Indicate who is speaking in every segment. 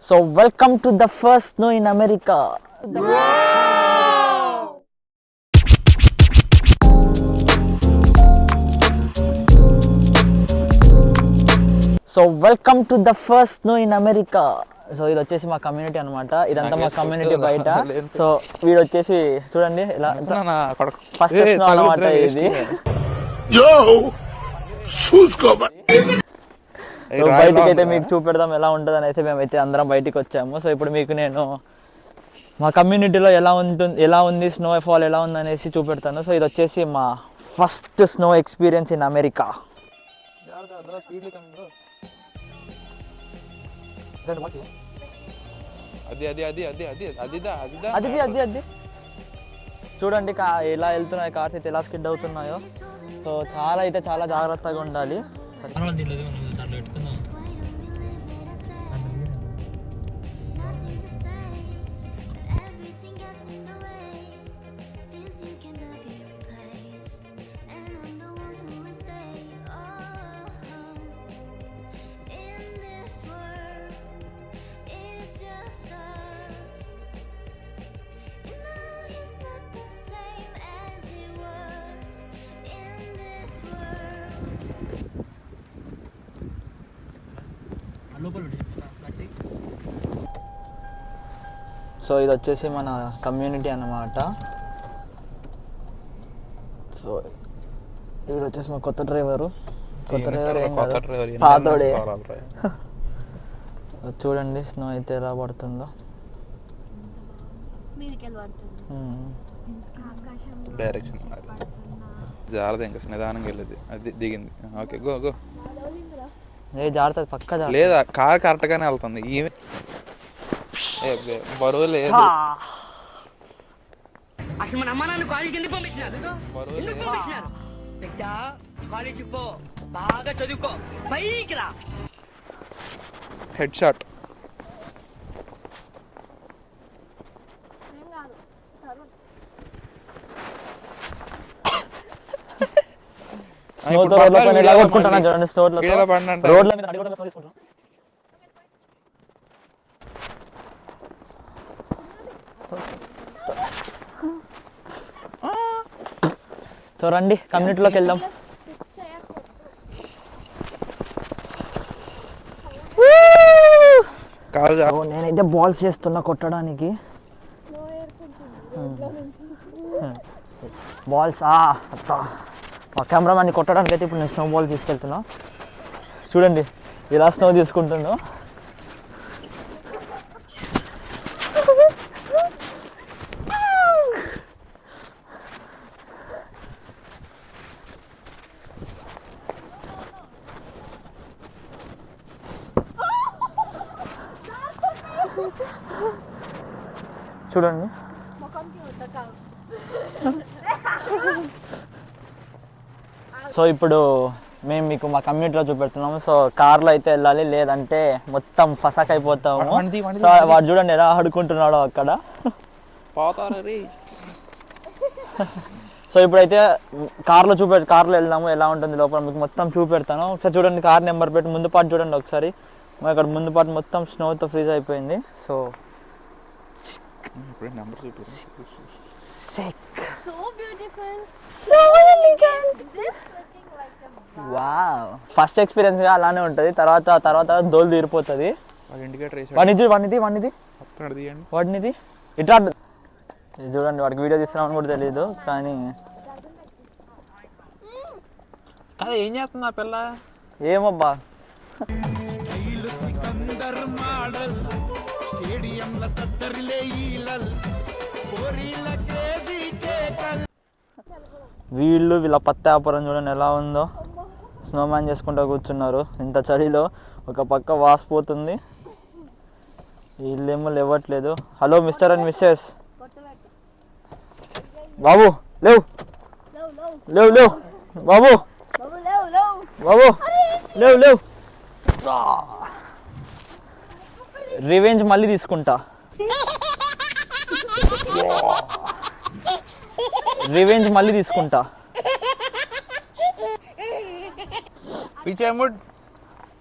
Speaker 1: So welcome to the first snow in America. So welcome to the first snow in America. So ఇది వచ్చేసి మా community అనమాట, ఇదంతా మా కమ్యూనిటీ బయట. సో వీడు వచ్చేసి చూడండి ఇలా ఫస్ట్ స్నో అనమాట ఇది. బయటికి అయితే మీకు చూపెడదాం ఎలా ఉంటుంది అని అయితే మేమైతే అందరం బయటికి వచ్చాము. సో ఇప్పుడు మీకు నేను మా కమ్యూనిటీలో ఎలా ఉంది స్నో ఫాల్ ఎలా ఉంది అనేసి చూపెడతాను. సో ఇది వచ్చేసి మా first snow experience in America. అది చూడండి ఎలా వెళ్తున్నాయి కార్స్ అయితే, ఎలా స్కిడ్ అవుతున్నాయో. సో చాలా జాగ్రత్తగా ఉండాలి. సో ఇది వచ్చేసి మన కమ్యూనిటీ అన్నమాట. సో ఇది వచ్చేసి మా కొత్త డ్రైవర్ ఏం కాదు, పాతోడే. చూడండి స్నో అయితే ఎలా పడుతుందో.
Speaker 2: డైరెక్షన్ జాగ్రత్త, ఇంకా నిదానంగా వెళ్ళేది. అది దిగింది. Okay go go.
Speaker 1: జాగ్రత్త పక్క
Speaker 2: లేదా కార్ కరెక్ట్ గానే వెళ్తుంది. ఈమె బరువు లేదు. Head shot. సో రండి కమ్యూనిటీలోకి వెళ్దాం. నేనైతే బాల్స్ చేస్తున్నా కొట్టడానికి. బాల్స్ మా కెమెరామ్యాన్ని కొట్టడానికి అయితే ఇప్పుడు నేను స్నో బాల్స్ తీసుకెళ్తున్నా. చూడండి ఇలా స్నో తీసుకుంటున్నా. చూడండి సో ఇప్పుడు మేము మీకు మా కమ్యూనిటీలో చూపెడుతున్నాము. సో కార్లో అయితే వెళ్ళాలి, లేదంటే మొత్తం ఫసాక్ అయిపోతాము. సో వాడు చూడండి ఎలా ఆడుకుంటున్నాడో అక్కడ. సో ఇప్పుడైతే కార్లో వెళ్దాము, ఎలా ఉంటుంది లోపల మీకు మొత్తం చూపెడతాను. ఒకసారి చూడండి కార్ నెంబర్ పెట్టి ముందు పార్ట్ చూడండి ఒకసారి. ఇక్కడ ముందు పార్ట్ మొత్తం స్నోతో ఫ్రీజ్ అయిపోయింది. సో ఫస్ట్ ఎక్స్పీరియన్స్ గా అలానే ఉంటది. తర్వాత దోలు తీరిపోతుంది. వాడినిది ఇట్లా చూడండి, వాడికి వీడియో తీస్తున్నామని కూడా తెలియదు. కానీ ఏం చేస్తున్నా పిల్ల
Speaker 1: ఏమబ్బా. వీళ్ళ పత్తాపురం చూడండి ఎలా ఉందో. స్నోమ్యాన్ చేసుకుంటూ కూర్చున్నారు ఇంత చలిలో. ఒక పక్క వాసిపోతుంది, వీళ్ళేమో లేవట్లేదు. హలో మిస్టర్ అండ్ మిస్సెస్, బాబు లేవు లేవు లేవు బాబు బాబు లేవు లేవు. రివెంజ్ మళ్ళీ తీసుకుంటా.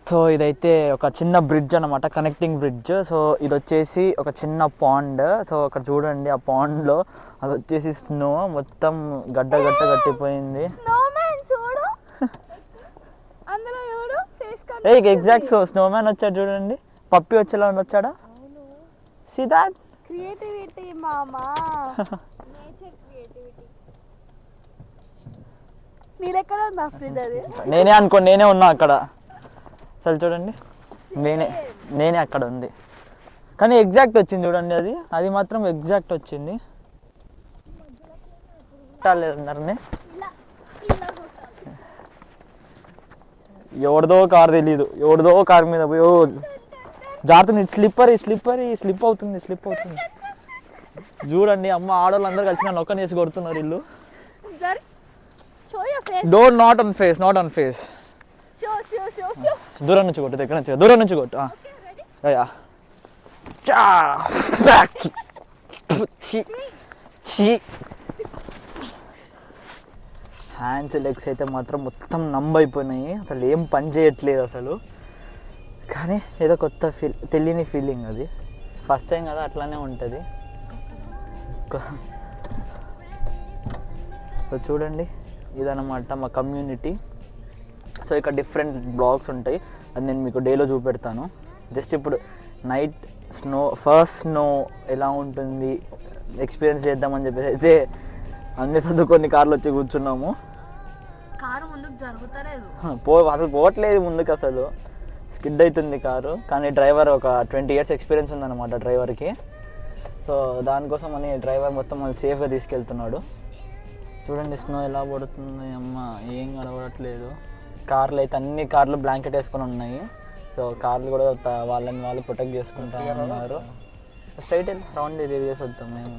Speaker 1: సో ఇదైతే ఒక చిన్న బ్రిడ్జ్ అనమాట, కనెక్టింగ్ బ్రిడ్జ్. సో ఇది వచ్చేసి ఒక చిన్న పాండ్. సో అక్కడ చూడండి ఆ పాండ్లో అది వచ్చేసి స్నో మొత్తం గడ్డ కట్టిపోయింది. ఎగ్జాక్ట్ స్నోమ్యాన్ వచ్చాడు చూడండి, పప్పి వచ్చేలా వచ్చాడా. సీ దట్
Speaker 3: క్రియేటివిటీ మామా, నేచర్ క్రియేటివిటీ. మీరెక్కడ ఉన్నా ఫ్రీదర్?
Speaker 1: నేనే అనుకోండి, నేనే ఉన్నా అక్కడ. అసలు చూడండి నేనే అక్కడ ఉంది, కానీ ఎగ్జాక్ట్ వచ్చింది చూడండి. అది మాత్రం ఎగ్జాక్ట్ వచ్చింది. అందరినీ ఎవరిదో కార్ తెలీదు, ఎవరిదో కార్ మీద పోయి జారుతుంది. స్లిప్ అవుతుంది. చూడండి అమ్మ, ఆడవాళ్ళు అందరు కలిసి నన్ను ఒక్కని వేసి కొడుతున్నారు వీళ్ళు. Don't not on face. దూరం నుంచి కొట్టు, దగ్గర నుంచి, దూరం నుంచి కొట్టు. హ్యాండ్స్ లెగ్స్ అయితే మాత్రం మొత్తం నంబైపోయినాయి, అసలు ఏం పని చేయట్లేదు అసలు. కానీ ఏదో కొత్త తెలియని ఫీలింగ్ అది. ఫస్ట్ టైం కదా, అట్లానే ఉంటుంది. సో చూడండి ఇదన్నమాట మా కమ్యూనిటీ. సో ఇక్కడ డిఫరెంట్ బ్లాగ్స్ ఉంటాయి, అది నేను మీకు డేలో చూపెడతాను. జస్ట్ ఇప్పుడు నైట్ ఫస్ట్ స్నో ఎలా ఉంటుంది ఎక్స్పీరియన్స్ చేద్దామని చెప్పేసి అయితే అన్ని చదువుకొని కార్లు వచ్చి కూర్చున్నాము.
Speaker 3: కారు ముందుకు జరుగుతలేదు,
Speaker 1: అసలు పోవట్లేదు ముందుకు, అసలు స్కిడ్ అవుతుంది కారు. కానీ డ్రైవర్ ఒక 20 years ఎక్స్పీరియన్స్ ఉందన్నమాట డ్రైవర్కి. సో దానికోసం అని డ్రైవర్ మొత్తం మళ్ళీ సేఫ్గా తీసుకెళ్తున్నాడు. చూడండి స్నో ఎలా పడుతుంది అమ్మ, ఏం కనబడట్లేదు. కార్లు అయితే అన్ని కార్లు బ్లాంకెట్ వేసుకొని ఉన్నాయి. సో కార్లు కూడా వాళ్ళని వాళ్ళు ప్రొటెక్ట్ చేసుకుంటా ఉన్నారు. స్ట్రైట్ రౌండ్ తిరిగేసి వద్దాం మేము.